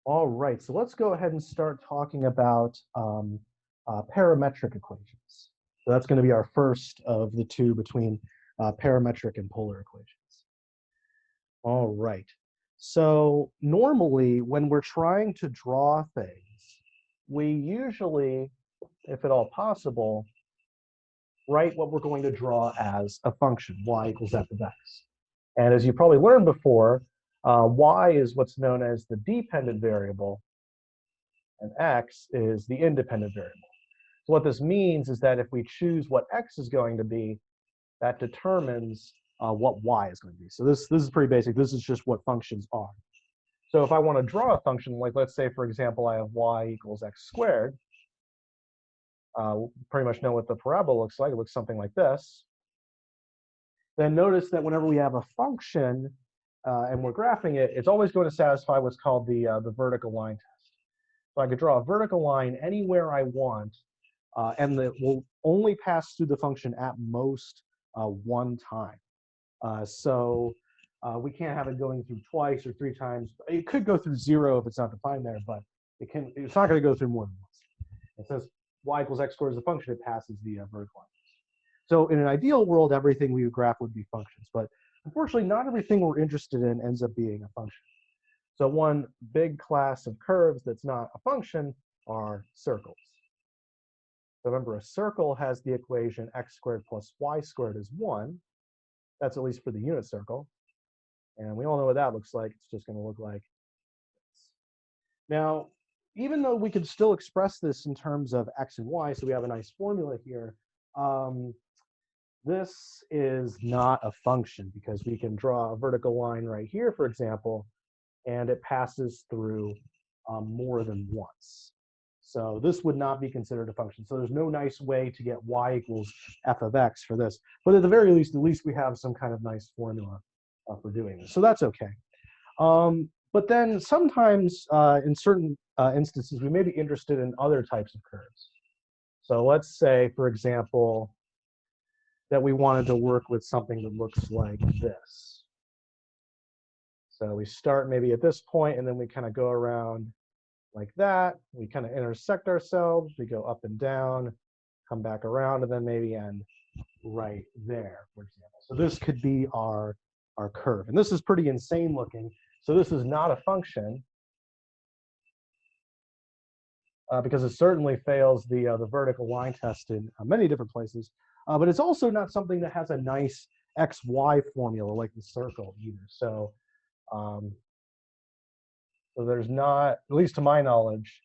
All right, so let's go ahead and start talking about parametric equations. So that's going to be our first of the two between parametric and polar equations. All right, so normally when we're trying to draw things, we usually, if at all possible, write what we're going to draw as a function, y equals f of x. And as you probably learned before, y is what's known as the dependent variable, and x is the independent variable. So what this means is that if we choose what x is going to be, that determines what y is going to be. So this is pretty basic. This is just what functions are. So if I want to draw a function, like let's say, for example, I have y equals x squared, pretty much know what the parabola looks like. It looks something like this. Then notice that whenever we have a function and we're graphing it, it's always going to satisfy what's called the vertical line test. So I could draw a vertical line anywhere I want, and it will only pass through the function at most one time. So we can't have it going through twice or three times. It could go through zero if it's not defined there, but it's not going to go through more than once. It says y equals x squared is a function, it passes the vertical line. So in an ideal world, everything we would graph would be functions, but unfortunately, not everything we're interested in ends up being a function. So one big class of curves that's not a function are circles. So remember, a circle has the equation x squared plus y squared is 1. That's at least for the unit circle. And we all know what that looks like. It's just going to look like this. Now, even though we could still express this in terms of x and y, so we have a nice formula here, this is not a function because we can draw a vertical line right here, for example, and it passes through more than once. So this would not be considered a function. So there's no nice way to get y equals f of x for this. But at the very least, at least we have some kind of nice formula for doing this. So that's okay. But then sometimes in certain instances, we may be interested in other types of curves. So let's say, for example, that we wanted to work with something that looks like this. So we start maybe at this point, and then we kind of go around like that. We kind of intersect ourselves. We go up and down, come back around, and then maybe end right there, for example. So this could be our curve. And this is pretty insane looking. So this is not a function because it certainly fails the vertical line test in many different places. But it's also not something that has a nice XY formula like the circle either. So there's not, at least to my knowledge,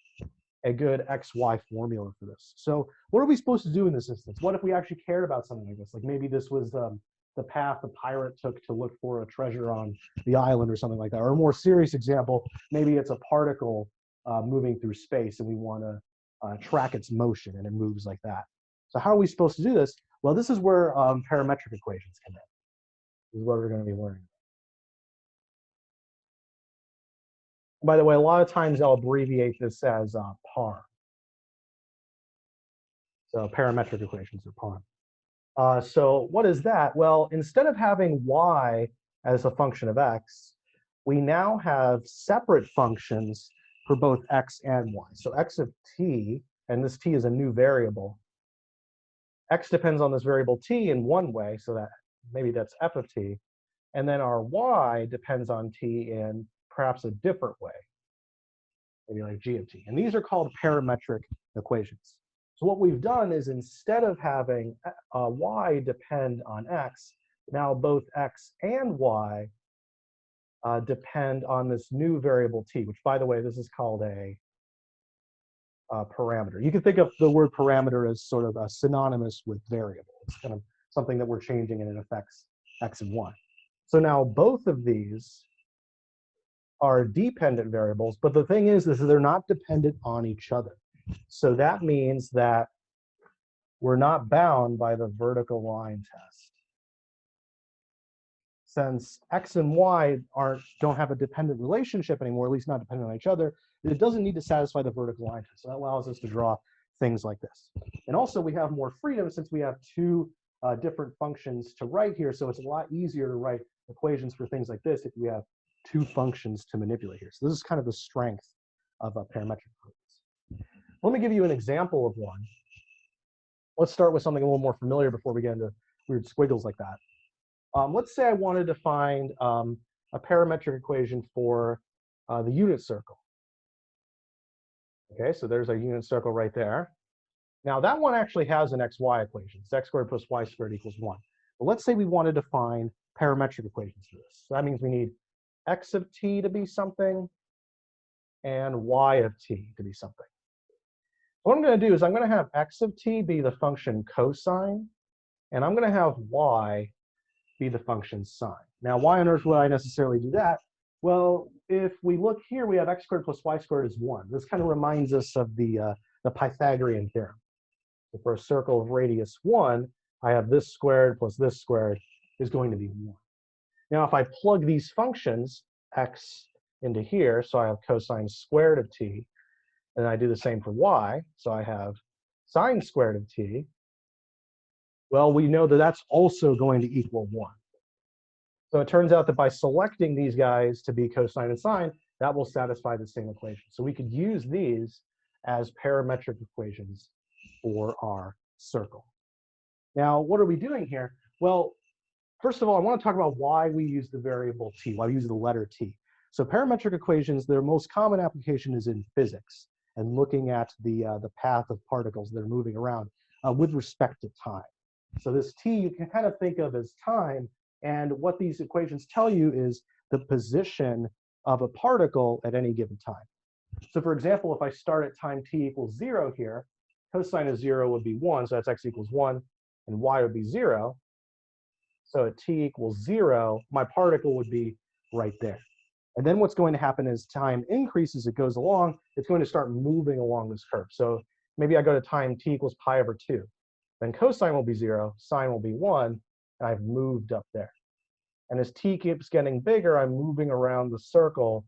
a good XY formula for this. So what are we supposed to do in this instance? What if we actually cared about something like this? Like maybe this was the path the pirate took to look for a treasure on the island or something like that. Or a more serious example, maybe it's a particle moving through space and we want to track its motion and it moves like that. So how are we supposed to do this? Well, this is where parametric equations come in. This is what we're going to be learning. By the way, a lot of times I'll abbreviate this as PAR. So parametric equations are PAR. So what is that? Well, instead of having y as a function of x, we now have separate functions for both x and y. So x of t, and this t is a new variable. X depends on this variable t in one way, so that maybe that's f of t. And then our y depends on t in perhaps a different way, maybe like g of t. And these are called parametric equations. So what we've done is instead of having y depend on x, now both x and y depend on this new variable t, which, by the way, this is called a parameter. You can think of the word parameter as sort of synonymous with variable. It's kind of something that we're changing and it affects x and y. So now both of these are dependent variables, but the thing is they're not dependent on each other. So that means that we're not bound by the vertical line test. Since x and y don't have a dependent relationship anymore, at least not dependent on each other, it doesn't need to satisfy the vertical line test. So that allows us to draw things like this. And also we have more freedom since we have two different functions to write here. So it's a lot easier to write equations for things like this if we have two functions to manipulate here. So this is kind of the strength parametric equations. Let me give you an example of one. Let's start with something a little more familiar before we get into weird squiggles like that. Let's say I wanted to find a parametric equation for the unit circle. Okay, so there's a unit circle right there. Now that one actually has an xy equation. It's x squared plus y squared equals 1. But let's say we wanted to find parametric equations for this. So that means we need x of t to be something and y of t to be something. What I'm going to do is I'm going to have x of t be the function cosine, and I'm going to have y be the function sine. Now, why on earth would I necessarily do that? Well, if we look here, we have x squared plus y squared is 1. This kind of reminds us of the Pythagorean theorem. So for a circle of radius 1, I have this squared plus this squared is going to be 1. Now, if I plug these functions, x into here, so I have cosine squared of t, and I do the same for y, so I have sine squared of t, well, we know that that's also going to equal 1. So it turns out that by selecting these guys to be cosine and sine, that will satisfy the same equation. So we could use these as parametric equations for our circle. Now, what are we doing here? Well, first of all, I want to talk about why we use the variable t, why we use the letter t. So parametric equations, their most common application is in physics and looking at the path of particles that are moving around with respect to time. So this t you can kind of think of as time, and what these equations tell you is the position of a particle at any given time. So for example, if I start at time t equals 0 here, cosine of 0 would be 1, so that's x equals 1, and y would be 0. So at t equals 0, my particle would be right there. And then what's going to happen as time increases, it goes along, it's going to start moving along this curve. So maybe I go to time t equals pi over 2. Then cosine will be 0, sine will be 1, and I've moved up there. And as t keeps getting bigger, I'm moving around the circle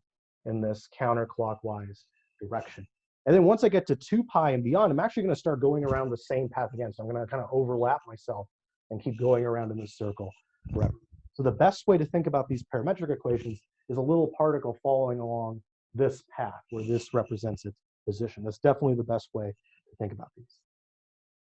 in this counterclockwise direction. And then once I get to 2 pi and beyond, I'm actually going to start going around the same path again. So I'm going to kind of overlap myself and keep going around in this circle forever. So the best way to think about these parametric equations is a little particle following along this path where this represents its position. That's definitely the best way to think about these.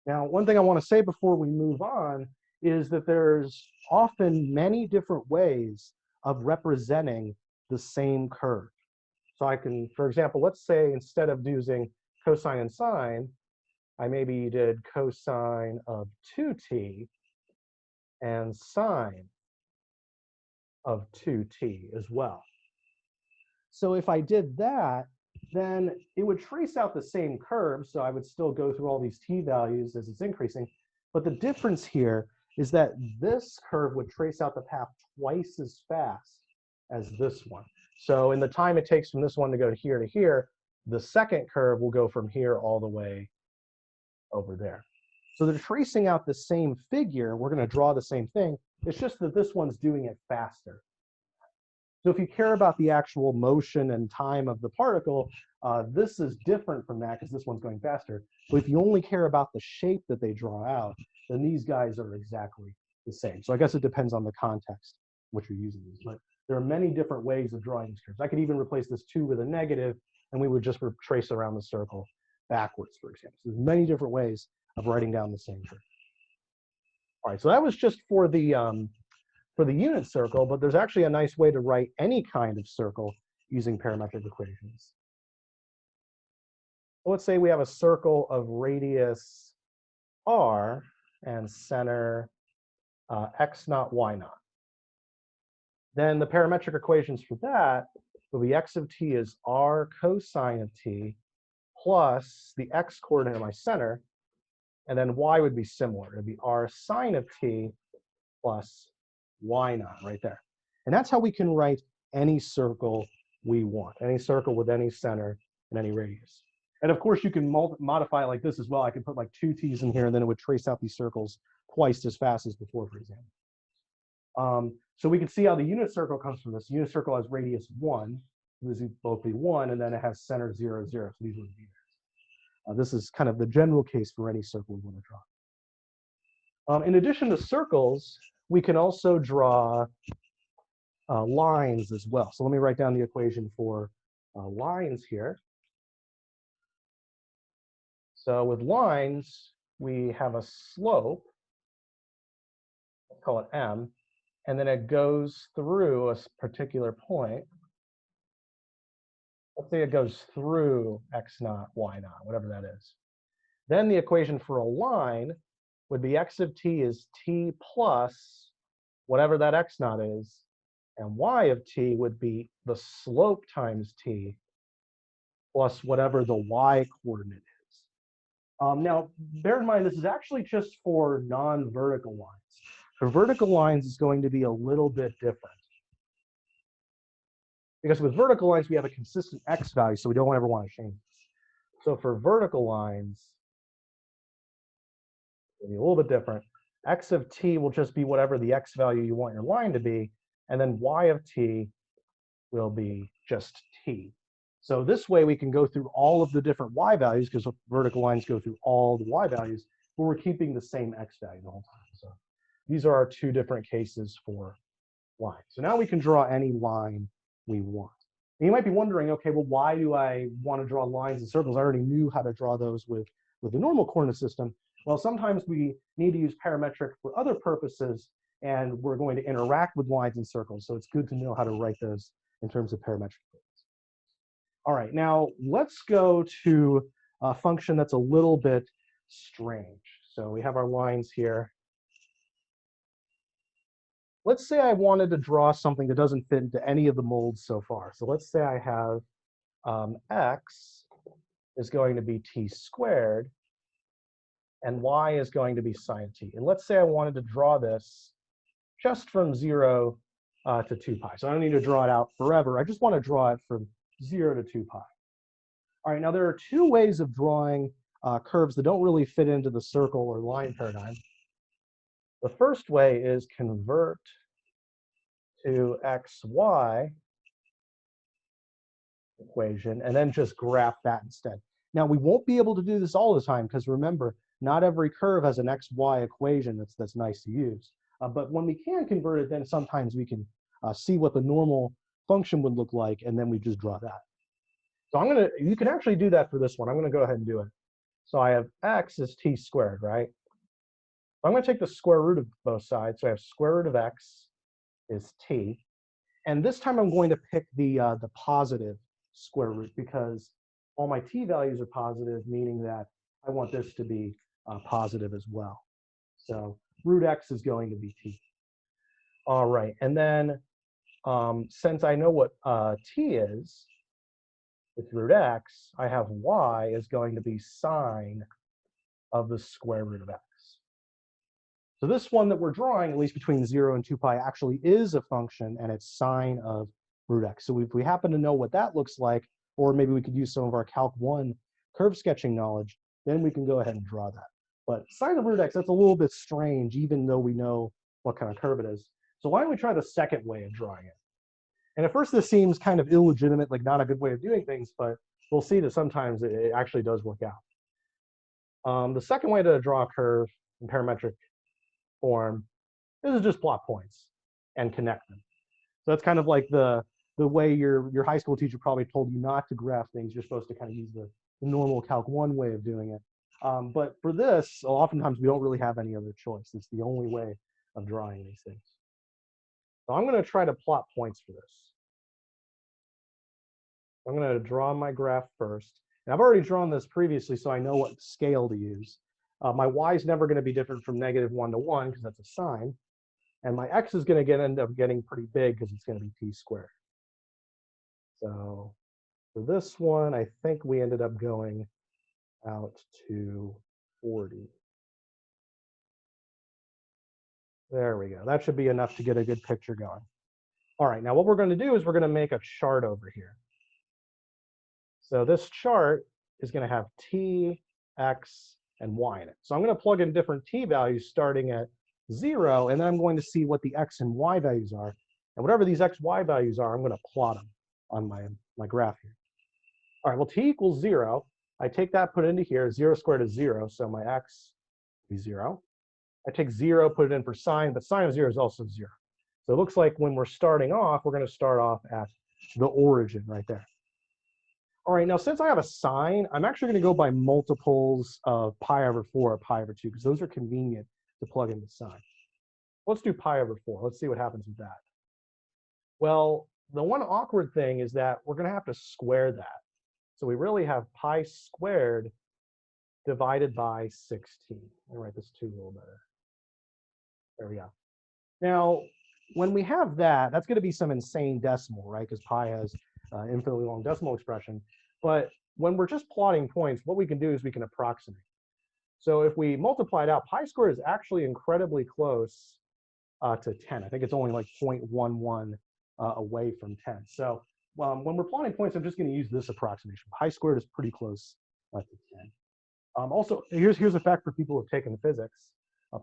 Now, one thing I want to say before we move on is that there's often many different ways of representing the same curve. So I can, for example, let's say instead of using cosine and sine, I maybe did cosine of 2t and sine of 2t as well. So if I did that, then it would trace out the same curve, so I would still go through all these t values as it's increasing. But the difference here is that this curve would trace out the path twice as fast as this one. So in the time it takes from this one to go to here, the second curve will go from here all the way over there. So they're tracing out the same figure. We're going to draw the same thing. It's just that this one's doing it faster. So if you care about the actual motion and time of the particle, this is different from that because this one's going faster. But if you only care about the shape that they draw out, then these guys are exactly the same. So I guess it depends on the context which you're using these. But there are many different ways of drawing these curves. I could even replace this 2 with a negative, and we would just trace around the circle backwards, for example. So there's many different ways of writing down the same curve. All right, so that was just for the unit circle, but there's actually a nice way to write any kind of circle using parametric equations. Let's say we have a circle of radius r and center x naught, y naught. Then the parametric equations for that will be x of t is r cosine of t plus the x coordinate of my center, and then y would be similar. It would be r sine of t plus y naught right there. And that's how we can write any circle we want, any circle with any center and any radius. And of course, you can modify it like this as well. I could put like 2 t's in here, and then it would trace out these circles twice as fast as before, for example. So we can see how the unit circle comes from this. The unit circle has radius 1. These would both be 1, and then it has center 0, 0. So these would be there. This is kind of the general case for any circle we want to draw. In addition to circles, we can also draw lines as well. So let me write down the equation for lines here. So with lines, we have a slope, let's call it m, and then it goes through a particular point. Let's say it goes through x naught, y naught, whatever that is. Then the equation for a line would be x of t is t plus whatever that x naught is, and y of t would be the slope times t plus whatever the y coordinate is. Now, bear in mind, this is actually just for non-vertical lines. For vertical lines, it's going to be a little bit different. Because with vertical lines, we have a consistent x value, so we don't ever want to change this. So for vertical lines, it'll be a little bit different. X of t will just be whatever the x value you want your line to be, and then y of t will be just t. So this way we can go through all of the different y values, because vertical lines go through all the y values, but we're keeping the same x value the whole time. So these are our two different cases for lines. So now we can draw any line we want. And you might be wondering, okay, well, why do I want to draw lines and circles? I already knew how to draw those with the normal coordinate system. Well, sometimes we need to use parametric for other purposes, and we're going to interact with lines and circles. So it's good to know how to write those in terms of parametric. All right, now let's go to a function that's a little bit strange. So we have our lines here. Let's say I wanted to draw something that doesn't fit into any of the molds so far. So let's say I have x is going to be t squared, and y is going to be sine t. And let's say I wanted to draw this just from 0 to 2 pi. So I don't need to draw it out forever. I just want to draw it from 0 to 2 pi. All right, now there are two ways of drawing curves that don't really fit into the circle or line paradigm. The first way is convert to xy equation and then just graph that instead. Now we won't be able to do this all the time because remember, not every curve has an xy equation that's nice to use. But when we can convert it, then sometimes we can see what the normal function would look like, and then we just draw that. So you can actually do that for this one. I'm gonna go ahead and do it. So I have x is t squared, right? I'm going to take the square root of both sides. So I have square root of x is t. And this time I'm going to pick the positive square root because all my t values are positive, meaning that I want this to be positive as well. So root x is going to be t. All right, and then since I know what t is, with root x, I have y is going to be sine of the square root of x. So this one that we're drawing, at least between 0 and 2 pi, actually is a function, and it's sine of root x. So if we happen to know what that looks like, or maybe we could use some of our Calc 1 curve sketching knowledge, then we can go ahead and draw that. But sine of root x, that's a little bit strange, even though we know what kind of curve it is. So why don't we try the second way of drawing it? And at first this seems kind of illegitimate, like not a good way of doing things, but we'll see that sometimes it actually does work out. The second way to draw a curve in parametric form is just plot points and connect them. So that's kind of like the way your high school teacher probably told you not to graph things. You're supposed to kind of use the normal Calc 1 way of doing it. But for this, oftentimes we don't really have any other choice. It's the only way of drawing these things. So I'm going to try to plot points for this. I'm going to draw my graph first. And I've already drawn this previously, so I know what scale to use. My y is never going to be different from -1 to 1 because that's a sine. And my x is going to end up getting pretty big because it's going to be t squared. So for this one, I think we ended up going out to 40. There we go. That should be enough to get a good picture going. All right, now what we're going to do is we're going to make a chart over here. So this chart is going to have t, x, and y in it. So I'm going to plug in different t values starting at 0, and then I'm going to see what the x and y values are. And whatever these x, y values are, I'm going to plot them on my graph here. All right, well, t equals 0. I take that, put it into here. 0 squared is 0, so my x will be 0. I take 0, put it in for sine, but sine of 0 is also 0. So it looks like when we're starting off, we're going to start off at the origin right there. All right, now since I have a sine, I'm actually going to go by multiples of pi over 4 or pi over 2, because those are convenient to plug into sine. Let's do pi over 4. Let's see what happens with that. Well, the one awkward thing is that we're going to have to square that. So we really have pi squared divided by 16. Let me write this 2 a little better. There we go. Now, when we have that, that's going to be some insane decimal, right? Because pi has infinitely long decimal expression. But when we're just plotting points, what we can do is we can approximate. So if we multiply it out, pi squared is actually incredibly close to 10. I think it's only like 0.11 away from 10. So when we're plotting points, I'm just going to use this approximation. Pi squared is pretty close to 10. Also, here's a fact for people who've taken physics.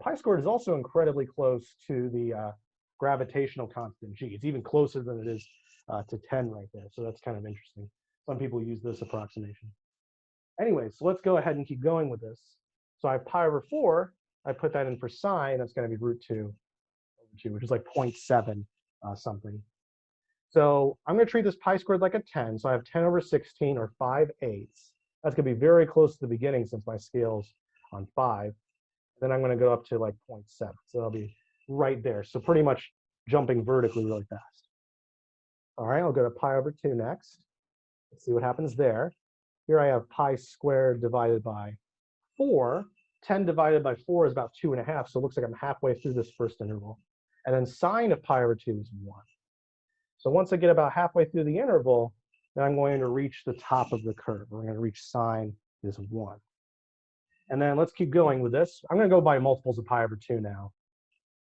Pi squared is also incredibly close to the gravitational constant g. It's even closer than it is to 10 right there. So that's kind of interesting. Some people use this approximation. Anyway, so let's go ahead and keep going with this. So I have pi over 4. I put that in for sine. That's going to be root 2 over 2, which is like 0.7 something. So I'm going to treat this pi squared like a 10. So I have 10 over 16, or 5/8. That's going to be very close to the beginning since my scale's on 5. Then I'm going to go up to like 0.7. So that'll be right there. So pretty much jumping vertically really fast. All right, I'll go to pi over 2 next. Let's see what happens there. Here I have pi squared divided by 4. 10 divided by 4 is about 2.5. So it looks like I'm halfway through this first interval. And then sine of pi over 2 is 1. So once I get about halfway through the interval, then I'm going to reach the top of the curve. We're going to reach sine is 1. And then let's keep going with this. I'm going to go by multiples of pi over 2 now.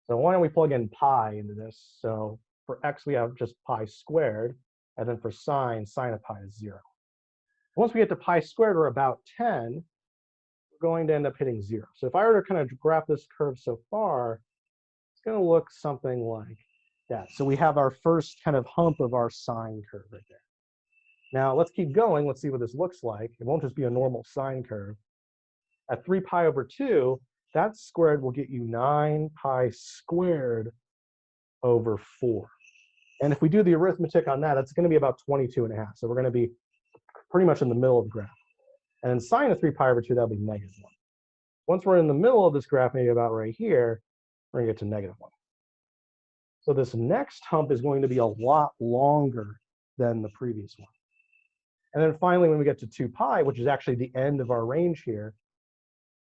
So why don't we plug in pi into this? So for x, we have just pi squared. And then for sine of pi is 0. Once we get to pi squared, or about 10, we're going to end up hitting 0. So if I were to kind of graph this curve so far, it's going to look something like that. So we have our first kind of hump of our sine curve right there. Now let's keep going. Let's see what this looks like. It won't just be a normal sine curve. At 3 pi over 2, that squared will get you 9 pi squared over 4. And if we do the arithmetic on that, that's going to be about 22.5. So we're going to be pretty much in the middle of the graph. And then sine of 3 pi over 2, that'll be -1. Once we're in the middle of this graph, maybe about right here, we're going to get to -1. So this next hump is going to be a lot longer than the previous one. And then finally, when we get to 2 pi, which is actually the end of our range here,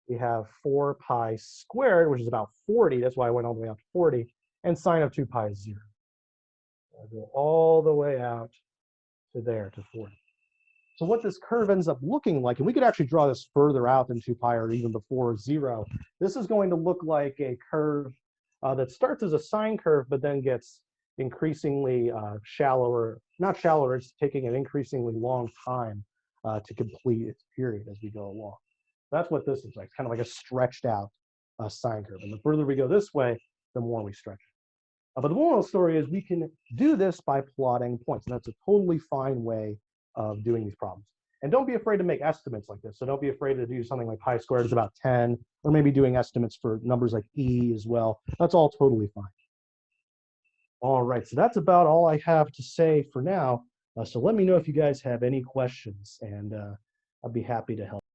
we have 4 pi squared, which is about 40. That's why I went all the way out to 40. And sine of 2 pi is 0. I'll go all the way out to there, to 40. So what this curve ends up looking like, and we could actually draw this further out than 2 pi or even before 0. This is going to look like a curve that starts as a sine curve, but then gets increasingly shallower. Not shallower, it's taking an increasingly long time to complete its period as we go along. That's what this is like. It's kind of like a stretched out sine curve. And the further we go this way, the more we stretch it. But the moral of the story is we can do this by plotting points. And that's a totally fine way of doing these problems. And don't be afraid to make estimates like this. So don't be afraid to do something like pi squared is about 10, or maybe doing estimates for numbers like e as well. That's all totally fine. All right, so that's about all I have to say for now. So let me know if you guys have any questions, and I'd be happy to help.